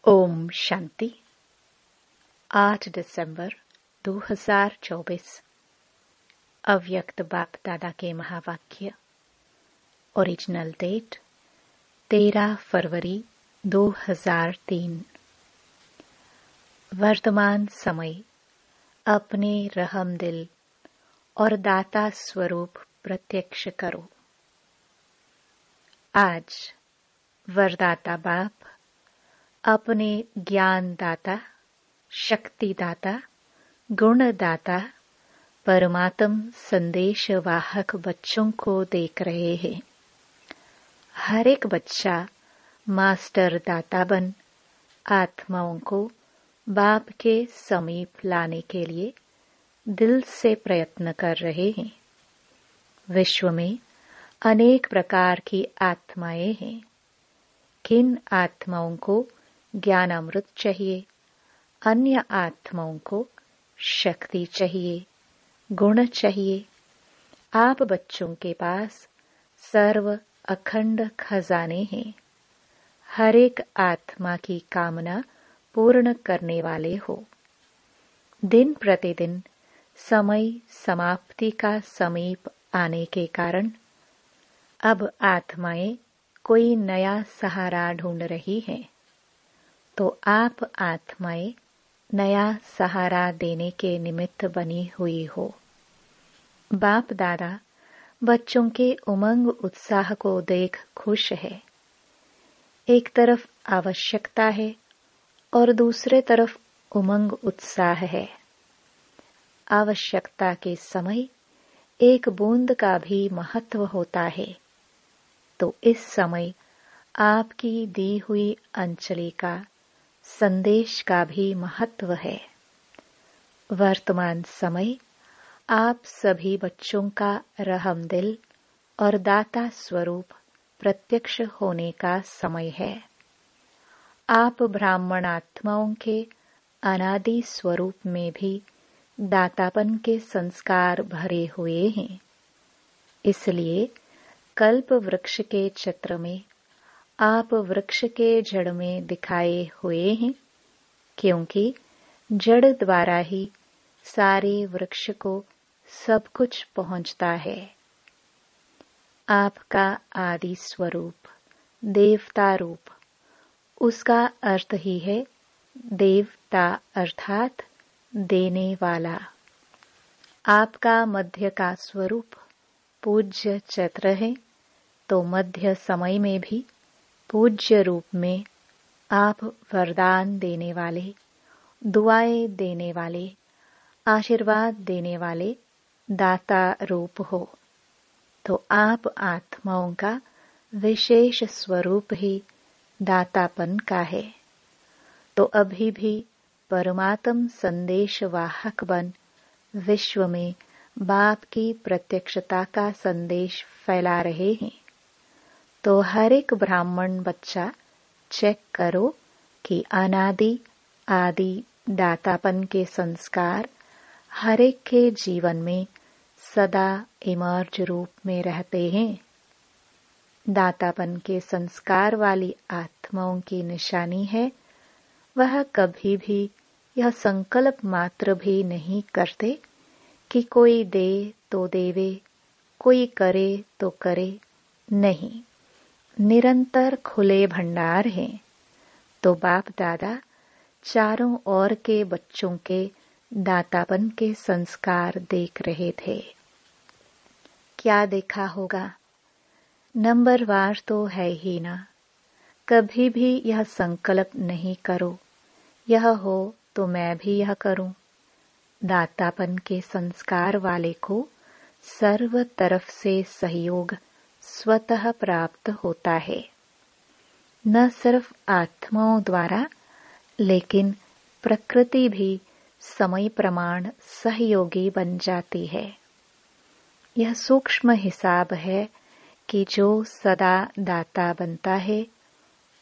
ओम शांति। 8 दिसंबर 2024। अव्यक्त बाप दादा के महावाक्य। ओरिजिनल डेट 13 फरवरी 2003। वर्तमान समय अपने रहम दिल और दाता स्वरूप प्रत्यक्ष करो। आज वरदाता बाप अपने ज्ञानदाता, शक्तिदाता, गुणदाता, परमात्म संदेश वाहक बच्चों को देख रहे हैं। हर एक बच्चा मास्टर दाता बन आत्माओं को बाप के समीप लाने के लिए दिल से प्रयत्न कर रहे हैं। विश्व में अनेक प्रकार की आत्माएं हैं। किन आत्माओं को ज्ञानामृत चाहिए, अन्य आत्माओं को शक्ति चाहिए, गुण चाहिए। आप बच्चों के पास सर्व अखंड खजाने हैं। हर एक आत्मा की कामना पूर्ण करने वाले हो। दिन प्रतिदिन समय समाप्ति का समीप आने के कारण अब आत्माएं कोई नया सहारा ढूंढ रही हैं। तो आप आत्माएं नया सहारा देने के निमित्त बनी हुई हो। बाप दादा बच्चों के उमंग उत्साह को देख खुश है। एक तरफ आवश्यकता है और दूसरे तरफ उमंग उत्साह है। आवश्यकता के समय एक बूंद का भी महत्व होता है, तो इस समय आपकी दी हुई अंजलि का संदेश का भी महत्व है। वर्तमान समय आप सभी बच्चों का रहम दिल और दाता स्वरूप प्रत्यक्ष होने का समय है। आप ब्राह्मण आत्माओं के अनादि स्वरूप में भी दातापन के संस्कार भरे हुए हैं। इसलिए कल्प वृक्ष के चित्र में आप वृक्ष के जड़ में दिखाए हुए हैं, क्योंकि जड़ द्वारा ही सारे वृक्ष को सब कुछ पहुंचता है। आपका आदि स्वरूप देवता रूप, उसका अर्थ ही है देवता अर्थात देने वाला। आपका मध्य का स्वरूप पूज्य चैत्र है, तो मध्य समय में भी पूज्य रूप में आप वरदान देने वाले, दुआएं देने वाले, आशीर्वाद देने वाले दाता रूप हो। तो आप आत्माओं का विशेष स्वरूप ही दातापन का है। तो अभी भी परमात्म संदेश वाहक बन विश्व में बाप की प्रत्यक्षता का संदेश फैला रहे हैं। तो हर एक ब्राह्मण बच्चा चेक करो कि अनादि आदि दातापन के संस्कार हर एक के जीवन में सदा इमर्ज रूप में रहते हैं। दातापन के संस्कार वाली आत्माओं की निशानी है, वह कभी भी यह संकल्प मात्र भी नहीं करते कि कोई दे तो देवे, कोई करे तो करे। नहीं, निरंतर खुले भंडार हैं। तो बाप दादा चारों ओर के बच्चों के दातापन के संस्कार देख रहे थे। क्या देखा होगा? नंबरवार तो है ही ना। कभी भी यह संकल्प नहीं करो, यह हो तो मैं भी यह करूं। दातापन के संस्कार वाले को सर्व तरफ से सहयोग स्वतः प्राप्त होता है। न सिर्फ आत्माओं द्वारा, लेकिन प्रकृति भी समय प्रमाण सहयोगी बन जाती है। यह सूक्ष्म हिसाब है कि जो सदा दाता बनता है,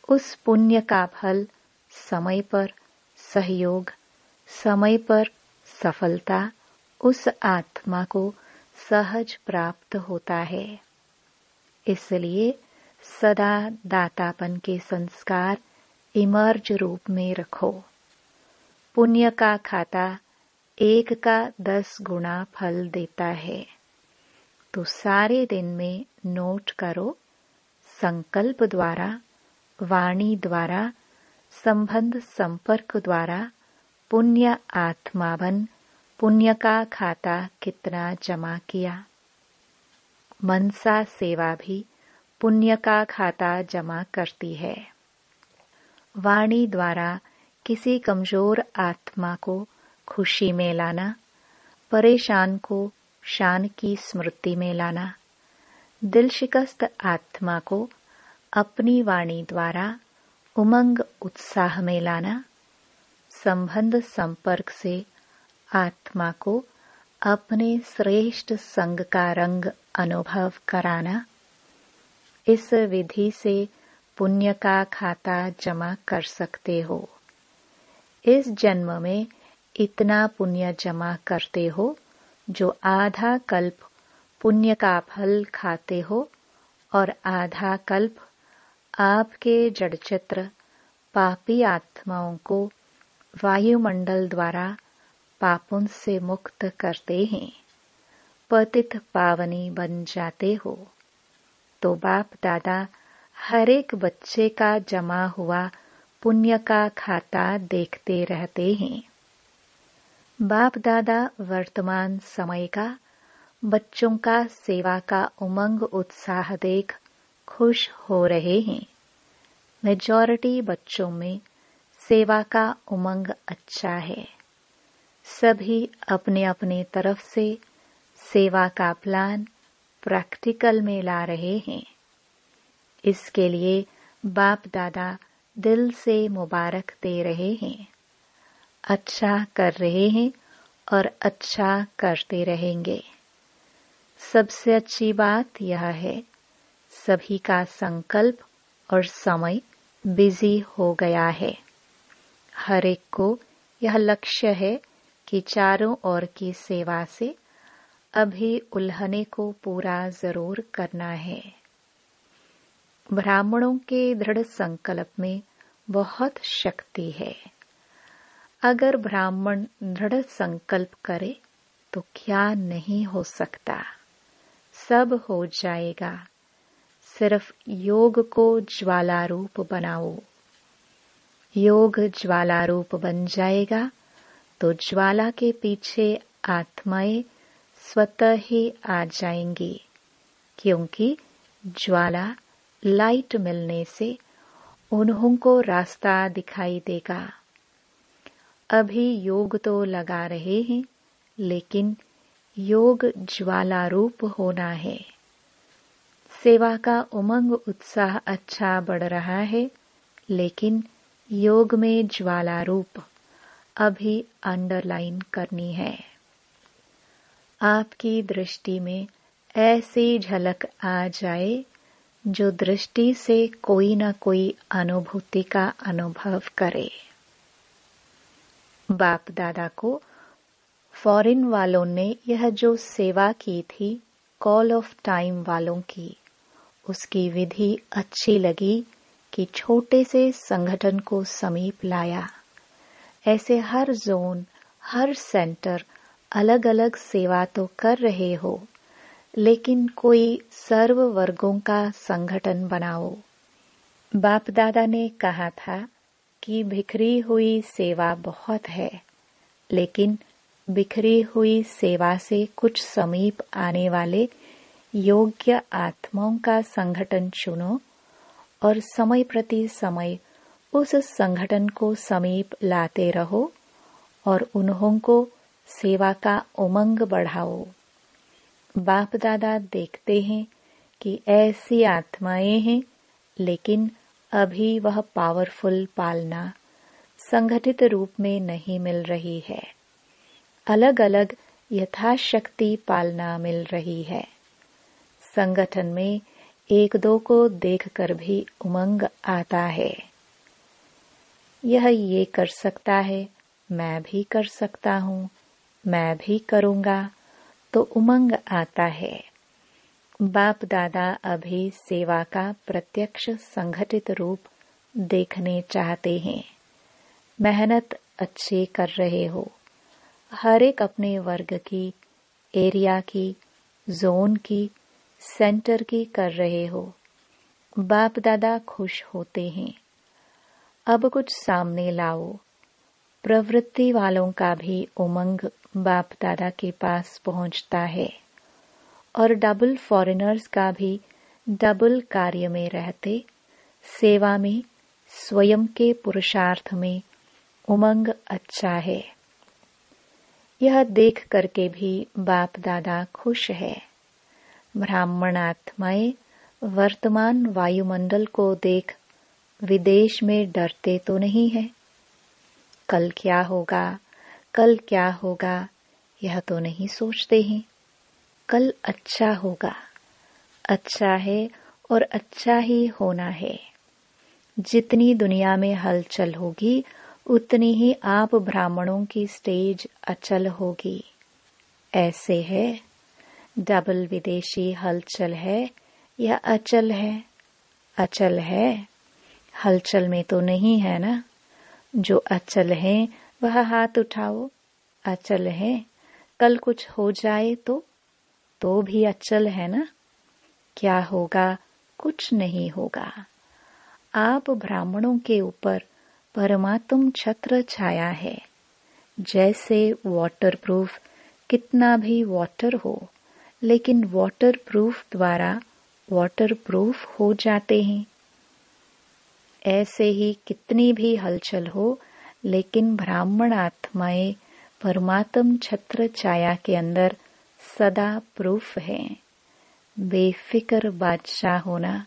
उस पुण्य का फल समय पर सहयोग, समय पर सफलता उस आत्मा को सहज प्राप्त होता है। इसलिए सदा दातापन के संस्कार इमर्ज रूप में रखो। पुण्य का खाता 1 का 10 गुना फल देता है। तो सारे दिन में नोट करो, संकल्प द्वारा, वाणी द्वारा, संबंध संपर्क द्वारा पुण्य आत्मा बन पुण्य का खाता कितना जमा किया। मनसा सेवा भी पुण्य का खाता जमा करती है। वाणी द्वारा किसी कमजोर आत्मा को खुशी में लाना, परेशान को शान की स्मृति में लाना, दिल शिकस्त आत्मा को अपनी वाणी द्वारा उमंग उत्साह में लाना, संबंध संपर्क से आत्मा को अपने श्रेष्ठ संग का रंग अनुभव कराना। इस विधि से पुण्य का खाता जमा कर सकते हो। इस जन्म में इतना पुण्य जमा करते हो जो आधा कल्प पुण्य का फल खाते हो और आधा कल्प आपके जड़चित्र पापी आत्माओं को वायुमंडल द्वारा पापों से मुक्त करते हैं, पतित पावनी बन जाते हो। तो बाप दादा हर एक बच्चे का जमा हुआ पुण्य का खाता देखते रहते हैं। बाप दादा वर्तमान समय का बच्चों का सेवा का उमंग उत्साह देख खुश हो रहे हैं। मेजॉरिटी बच्चों में सेवा का उमंग अच्छा है। सभी अपने अपने तरफ से सेवा का प्लान प्रैक्टिकल में ला रहे हैं। इसके लिए बाप दादा दिल से मुबारक दे रहे हैं। अच्छा कर रहे हैं और अच्छा करते रहेंगे। सबसे अच्छी बात यह है, सभी का संकल्प और समय बिजी हो गया है। हर एक को यह लक्ष्य है कि चारों ओर की सेवा से अभी उल्हने को पूरा जरूर करना है। ब्राह्मणों के दृढ़ संकल्प में बहुत शक्ति है। अगर ब्राह्मण दृढ़ संकल्प करे तो क्या नहीं हो सकता, सब हो जाएगा। सिर्फ योग को ज्वाला रूप बनाओ। योग ज्वाला रूप बन जाएगा तो ज्वाला के पीछे आत्माएं स्वतः ही आ जाएंगी, क्योंकि ज्वाला लाइट मिलने से उन्हों को रास्ता दिखाई देगा। अभी योग तो लगा रहे हैं, लेकिन योग ज्वाला रूप होना है। सेवा का उमंग उत्साह अच्छा बढ़ रहा है, लेकिन योग में ज्वाला रूप अभी अंडरलाइन करनी है। आपकी दृष्टि में ऐसी झलक आ जाए जो दृष्टि से कोई न कोई अनुभूति का अनुभव करे। बाप दादा को फॉरेन वालों ने यह जो सेवा की थी कॉल ऑफ टाइम वालों की, उसकी विधि अच्छी लगी कि छोटे से संगठन को समीप लाया। ऐसे हर जोन, हर सेंटर अलग अलग सेवा तो कर रहे हो, लेकिन कोई सर्व वर्गों का संगठन बनाओ। बाप दादा ने कहा था कि बिखरी हुई सेवा बहुत है, लेकिन बिखरी हुई सेवा से कुछ समीप आने वाले योग्य आत्माओं का संगठन चुनो और समय प्रति समय उस संगठन को समीप लाते रहो और उन्हों को सेवा का उमंग बढ़ाओ। बाप दादा देखते हैं कि ऐसी आत्माएं हैं, लेकिन अभी वह पावरफुल पालना संगठित रूप में नहीं मिल रही है। अलग अलग यथाशक्ति पालना मिल रही है। संगठन में एक दो को देखकर भी उमंग आता है। यह ये कर सकता है, मैं भी कर सकता हूँ, मैं भी करूँगा, तो उमंग आता है। बाप दादा अभी सेवा का प्रत्यक्ष संगठित रूप देखने चाहते हैं। मेहनत अच्छी कर रहे हो, हर एक अपने वर्ग की, एरिया की, जोन की, सेंटर की कर रहे हो। बाप दादा खुश होते हैं। अब कुछ सामने लाओ। प्रवृत्ति वालों का भी उमंग बाप दादा के पास पहुंचता है और डबल फॉरेनर्स का भी डबल कार्य में रहते, सेवा में, स्वयं के पुरुषार्थ में उमंग अच्छा है। यह देख करके भी बाप दादा खुश है। ब्राह्मण आत्माएं वर्तमान वायुमंडल को देख विदेश में डरते तो नहीं है। कल क्या होगा, कल क्या होगा, यह तो नहीं सोचते हैं। कल अच्छा होगा, अच्छा है और अच्छा ही होना है। जितनी दुनिया में हलचल होगी उतनी ही आप ब्राह्मणों की स्टेज अचल होगी। ऐसे है। डबल विदेशी हलचल है या अचल है? अचल है। हलचल में तो नहीं है ना। जो अचल है वह हाथ उठाओ। अचल है। कल कुछ हो जाए तो भी अचल है ना। क्या होगा? कुछ नहीं होगा। आप ब्राह्मणों के ऊपर परमात्म छत्र छाया है। जैसे वाटरप्रूफ कितना भी वाटर हो, लेकिन वाटरप्रूफ द्वारा वाटरप्रूफ हो जाते हैं। ऐसे ही कितनी भी हलचल हो, लेकिन ब्राह्मण आत्माएं परमात्म छत्र छाया के अंदर सदा प्रूफ है। बेफिक्र बादशाह होना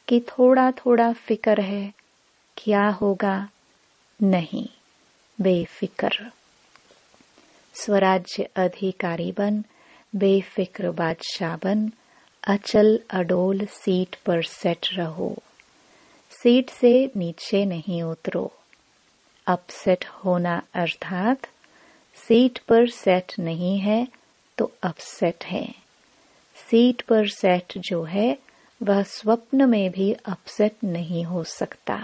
कि थोड़ा थोड़ा फिक्र है, क्या होगा? नहीं, बेफिक्र। स्वराज्य अधिकारी बन, बेफिक्र बादशाह बन, अचल अडोल सीट पर सेट रहो। सीट से नीचे नहीं उतरो। अपसेट होना अर्थात सीट पर सेट नहीं है तो अपसेट है। सीट पर सेट जो है वह स्वप्न में भी अपसेट नहीं हो सकता।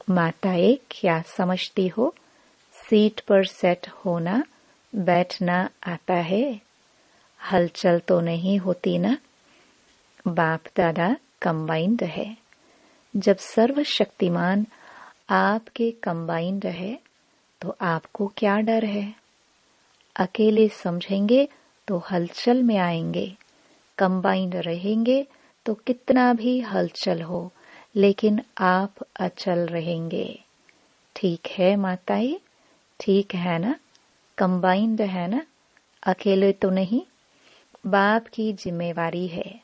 माताएं क्या समझती हो? सीट पर सेट होना, बैठना आता है, हलचल तो नहीं होती ना। बाप दादा कंबाइंड है। जब सर्वशक्तिमान आपके कंबाइंड है तो आपको क्या डर है? अकेले समझेंगे तो हलचल में आएंगे, कंबाइंड रहेंगे तो कितना भी हलचल हो, लेकिन आप अचल रहेंगे। ठीक है माताएं, ठीक है ना? कंबाइंड है ना, अकेले तो नहीं। बाप की जिम्मेवारी है।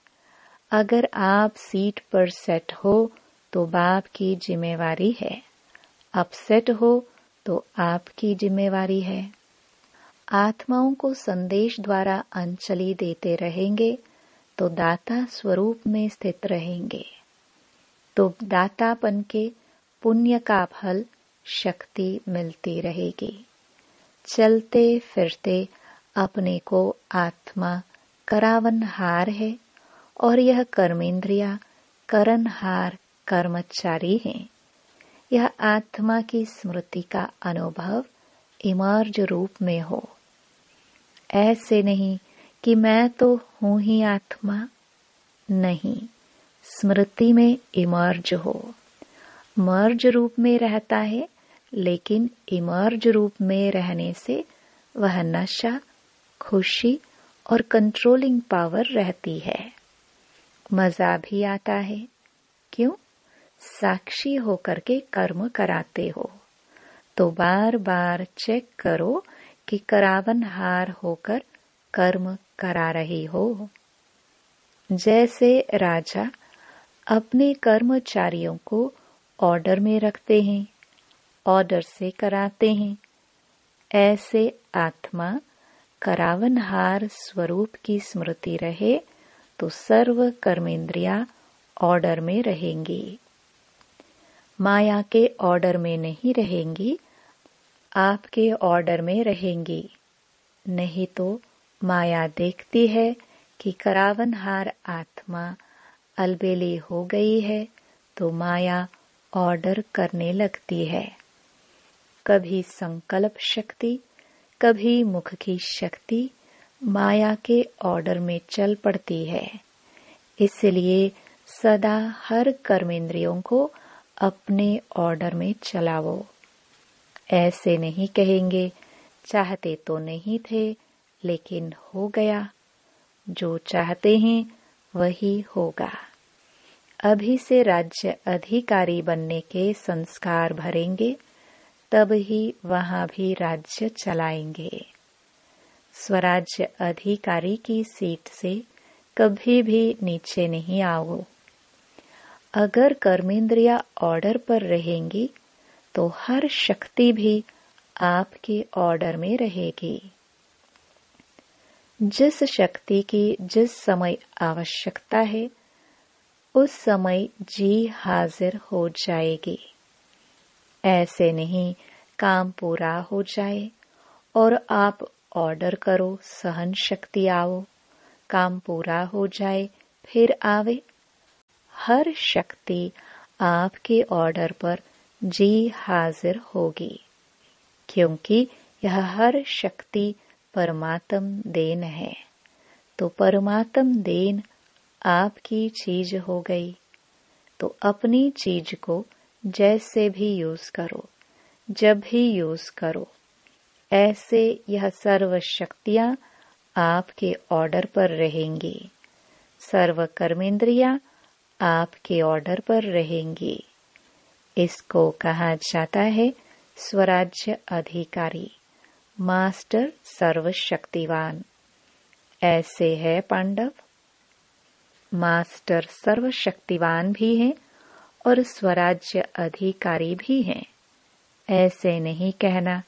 अगर आप सीट पर सेट हो तो बाप की जिम्मेवारी है, अपसेट हो तो आपकी जिम्मेवारी है। आत्माओं को संदेश द्वारा अंजलि देते रहेंगे तो दाता स्वरूप में स्थित रहेंगे, तो दातापन के पुण्य का फल शक्ति मिलती रहेगी। चलते फिरते अपने को आत्मा करावनहार है और यह कर्मेंद्रिया करनहार कर्मचारी हैं। यह आत्मा की स्मृति का अनुभव इमर्ज रूप में हो। ऐसे नहीं कि मैं तो हूं ही आत्मा, नहीं, स्मृति में इमर्ज हो। मर्ज रूप में रहता है, लेकिन इमर्ज रूप में रहने से वह नशा, खुशी और कंट्रोलिंग पावर रहती है। मजा भी आता है। क्यों? साक्षी होकर के कर्म कराते हो, तो बार बार चेक करो कि करावनहार होकर कर्म करा रही हो। जैसे राजा अपने कर्मचारियों को ऑर्डर में रखते हैं, ऑर्डर से कराते हैं, ऐसे आत्मा करावनहार स्वरूप की स्मृति रहे तो सर्व कर्मेंद्रिया ऑर्डर में रहेंगी। माया के ऑर्डर में नहीं रहेंगी, आपके ऑर्डर में रहेंगी। नहीं तो माया देखती है कि करावनहार आत्मा अलबेली हो गई है, तो माया ऑर्डर करने लगती है। कभी संकल्प शक्ति, कभी मुख की शक्ति माया के ऑर्डर में चल पड़ती है। इसलिए सदा हर कर्मेंद्रियों को अपने ऑर्डर में चलाओ। ऐसे नहीं कहेंगे चाहते तो नहीं थे लेकिन हो गया, जो चाहते हैं वही होगा। अभी से राज्य अधिकारी बनने के संस्कार भरेंगे, तब ही वहां भी राज्य चलाएंगे। स्वराज्य अधिकारी की सीट से कभी भी नीचे नहीं आओ। अगर कर्मेंद्रिया ऑर्डर पर रहेंगी तो हर शक्ति भी आपके ऑर्डर में रहेगी। जिस शक्ति की जिस समय आवश्यकता है उस समय जी हाजिर हो जाएगी। ऐसे नहीं काम पूरा हो जाए और आप ऑर्डर करो सहन शक्ति आओ, काम पूरा हो जाए फिर आवे। हर शक्ति आपके ऑर्डर पर जी हाजिर होगी, क्योंकि यह हर शक्ति परमात्म देन है। तो परमात्म देन आपकी चीज हो गई, तो अपनी चीज को जैसे भी यूज करो, जब भी यूज करो, ऐसे यह सर्व शक्तियां आपके ऑर्डर पर रहेंगी। सर्व कर्मेंद्रियां आपके ऑर्डर पर रहेंगी। इसको कहा जाता है स्वराज्य अधिकारी, मास्टर सर्वशक्तिवान। ऐसे है पांडव, मास्टर सर्वशक्तिवान भी हैं और स्वराज्य अधिकारी भी हैं। ऐसे नहीं कहना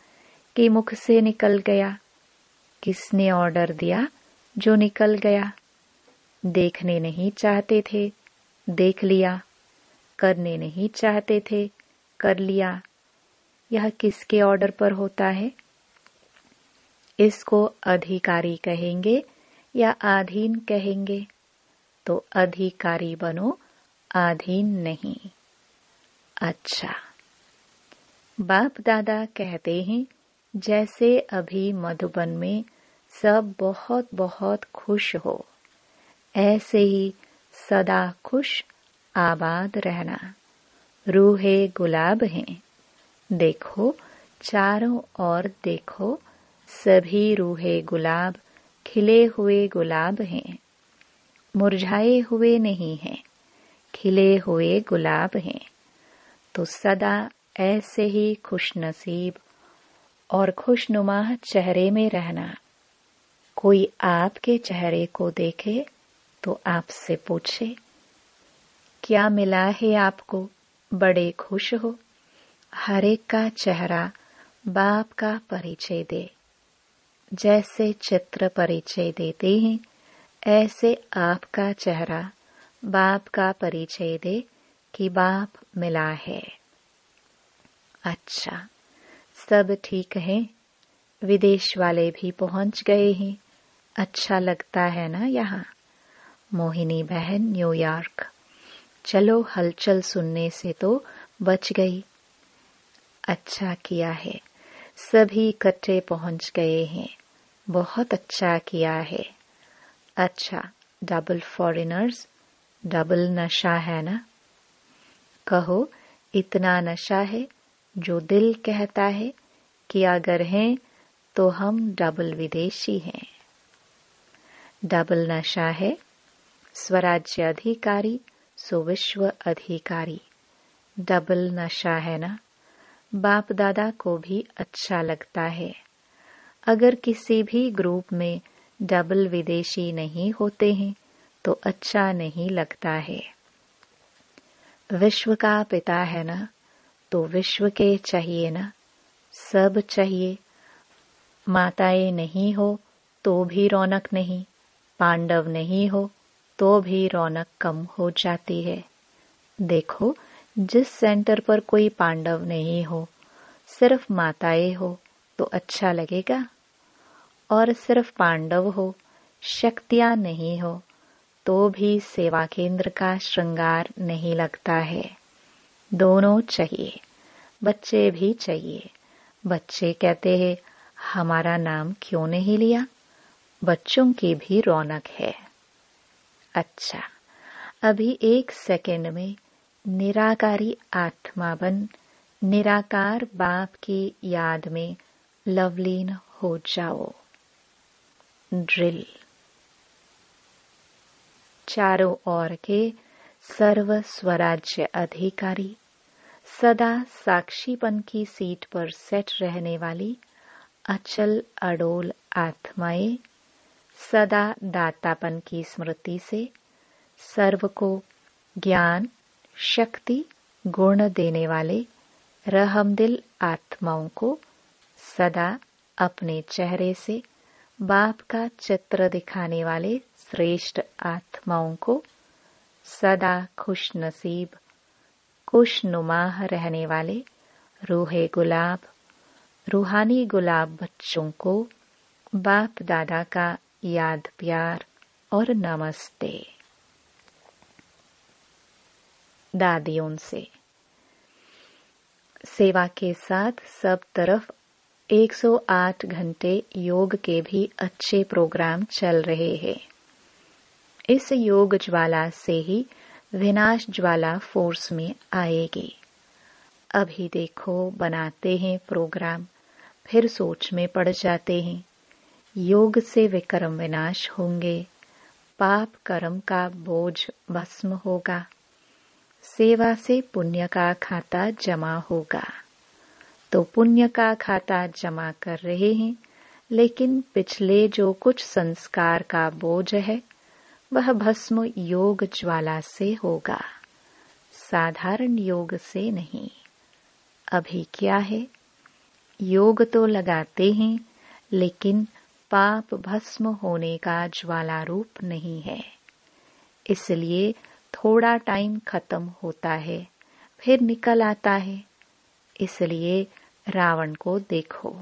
कि मुख से निकल गया, किसने ऑर्डर दिया जो निकल गया। देखने नहीं चाहते थे, देख लिया, करने नहीं चाहते थे, कर लिया। यह किसके ऑर्डर पर होता है? इसको अधिकारी कहेंगे या आधीन कहेंगे? तो अधिकारी बनो, आधीन नहीं। अच्छा, बाप दादा कहते हैं जैसे अभी मधुबन में सब बहुत बहुत खुश हो, ऐसे ही सदा खुश आबाद रहना। रूहे गुलाब हैं, देखो चारों ओर देखो, सभी रूहे गुलाब खिले हुए गुलाब हैं, मुरझाए हुए नहीं हैं, खिले हुए गुलाब हैं। तो सदा ऐसे ही खुशनसीब और खुशनुमा चेहरे में रहना। कोई आपके चेहरे को देखे तो आपसे पूछे क्या मिला है आपको, बड़े खुश हो। हर एक का चेहरा बाप का परिचय दे। जैसे चित्र परिचय देते हैं, ऐसे आपका चेहरा बाप का परिचय दे कि बाप मिला है। अच्छा, सब ठीक है, विदेश वाले भी पहुंच गए हैं। अच्छा लगता है ना यहाँ। मोहिनी बहन न्यूयॉर्क, चलो हलचल सुनने से तो बच गई। अच्छा किया है, सभी इकट्ठे पहुंच गए हैं, बहुत अच्छा किया है। अच्छा, डबल फॉरेनर्स, डबल नशा है ना। कहो इतना नशा है जो दिल कहता है कि अगर हैं तो हम डबल विदेशी हैं। डबल नशा है, स्वराज्य अधिकारी सो विश्व अधिकारी। डबल नशा है ना। बाप दादा को भी अच्छा लगता है। अगर किसी भी ग्रुप में डबल विदेशी नहीं होते हैं तो अच्छा नहीं लगता है। विश्व का पिता है ना, तो विश्व के चाहिए ना, सब चाहिए। माताएं नहीं हो तो भी रौनक नहीं, पांडव नहीं हो तो भी रौनक कम हो जाती है। देखो, जिस सेंटर पर कोई पांडव नहीं हो, सिर्फ माताएं हो तो अच्छा लगेगा, और सिर्फ पांडव हो, शक्तियां नहीं हो तो भी सेवा केंद्र का श्रृंगार नहीं लगता है। दोनों चाहिए, बच्चे भी चाहिए। बच्चे कहते हैं हमारा नाम क्यों नहीं लिया? बच्चों की भी रौनक है। अच्छा, अभी 1 सेकंड में निराकारी आत्मा बन निराकार बाप की याद में लवलीन हो जाओ। ड्रिल। चारों ओर के सर्व स्वराज्य अधिकारी, सदा साक्षीपन की सीट पर सेट रहने वाली अचल अडोल आत्माएं, सदा दातापन की स्मृति से सर्व को ज्ञान, शक्ति, गुण देने वाले रहमदिल आत्माओं को सदा अपने चेहरे से बाप का चित्र दिखाने वाले श्रेष्ठ आत्माओं को सदा खुश नसीब, खुशनुमाह रहने वाले रूहे गुलाब, रूहानी गुलाब बच्चों को बाप दादा का याद प्यार और नमस्ते। दादियों से सेवा के साथ सब तरफ 108 घंटे योग के भी अच्छे प्रोग्राम चल रहे हैं। इस योग ज्वाला से ही विनाश ज्वाला फोर्स में आएगी। अभी देखो बनाते हैं प्रोग्राम, फिर सोच में पड़ जाते हैं। योग से विक्रम विनाश होंगे, पाप कर्म का बोझ भस्म होगा, सेवा से पुण्य का खाता जमा होगा। तो पुण्य का खाता जमा कर रहे हैं, लेकिन पिछले जो कुछ संस्कार का बोझ है वह भस्म योग ज्वाला से होगा, साधारण योग से नहीं। अभी क्या है, योग तो लगाते हैं लेकिन पाप भस्म होने का ज्वाला रूप नहीं है। इसलिए थोड़ा टाइम खत्म होता है, फिर निकल आता है। इसलिए रावण को देखो,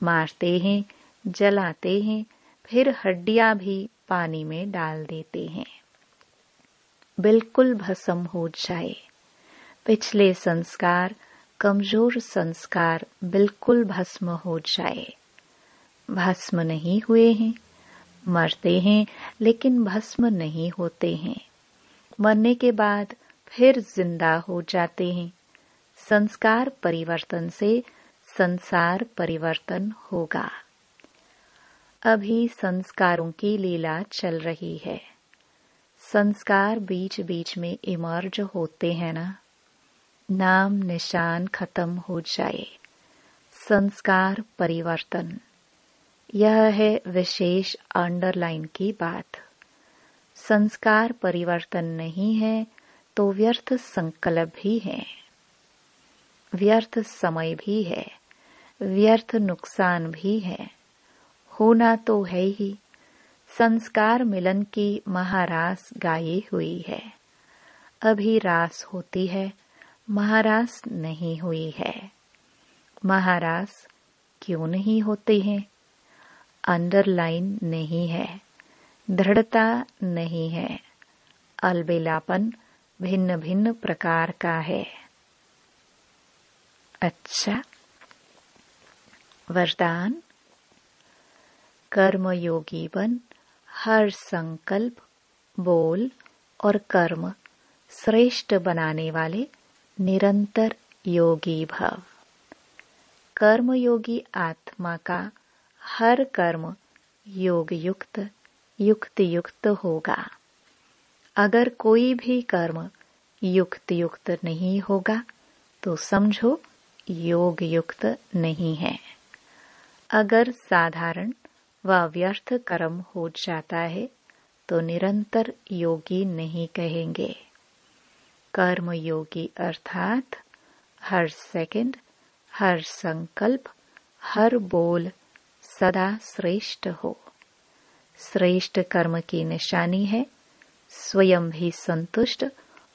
मारते हैं, जलाते हैं, फिर हड्डियां भी पानी में डाल देते हैं, बिल्कुल भस्म हो जाए। पिछले संस्कार, कमजोर संस्कार बिल्कुल भस्म हो जाए। भस्म नहीं हुए हैं, मरते हैं लेकिन भस्म नहीं होते हैं। मरने के बाद फिर जिंदा हो जाते हैं। संस्कार परिवर्तन से संसार परिवर्तन होगा। अभी संस्कारों की लीला चल रही है। संस्कार बीच बीच में इमर्ज होते हैं ना। नाम निशान खत्म हो जाए, संस्कार परिवर्तन, यह है विशेष अंडरलाइन की बात। संस्कार परिवर्तन नहीं है तो व्यर्थ संकल्प भी है, व्यर्थ समय भी है, व्यर्थ नुकसान भी है। होना तो है ही। संस्कार मिलन की महारास गाई हुई है। अभी रास होती है, महारास नहीं हुई है। महारास क्यों नहीं होते हैं? अंडरलाइन नहीं है, दृढ़ता नहीं है, अलबेलापन भिन्न भिन्न प्रकार का है। अच्छा, वरदान। कर्मयोगी बन हर संकल्प, बोल और कर्म श्रेष्ठ बनाने वाले निरंतर योगी भव। कर्मयोगी आत्मा का हर कर्म योग युक्त, युक्त युक्त होगा। अगर कोई भी कर्म युक्त युक्त नहीं होगा तो समझो योग युक्त नहीं है। अगर साधारण व व्यर्थ कर्म हो जाता है तो निरंतर योगी नहीं कहेंगे। कर्म योगी अर्थात हर सेकंड, हर संकल्प, हर बोल सदा श्रेष्ठ हो। श्रेष्ठ कर्म की निशानी है स्वयं भी संतुष्ट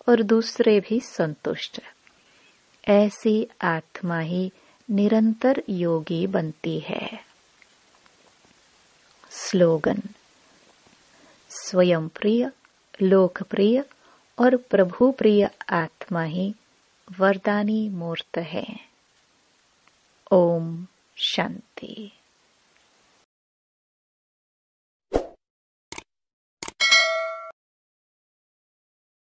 और दूसरे भी संतुष्ट। ऐसी आत्मा ही निरंतर योगी बनती है। स्लोगन। स्वयं प्रिय, लोकप्रिय और प्रभु प्रिय आत्मा ही वरदानी मूर्त है। ओम शांति।